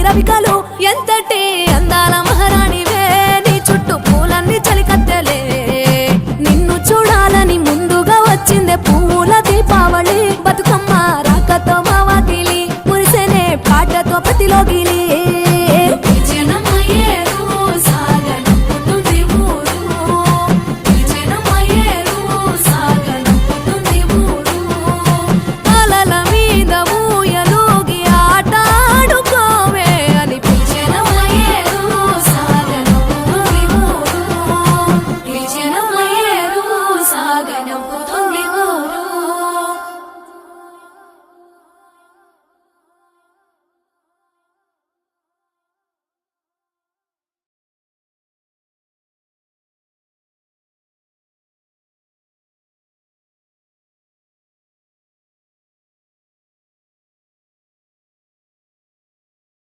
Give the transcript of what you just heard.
రవికలు ఎంతటి అందాల మహారాణివే నీ చుట్టూ పూలన్నీ చలికత్తెలే నిన్ను చూడాలని ముందుగా వచ్చిందే పూల దీపావళి బతుకమ్మ రాకతో మా వాకిలి మురిసెనే పాటతో ప్రతిలోగిలి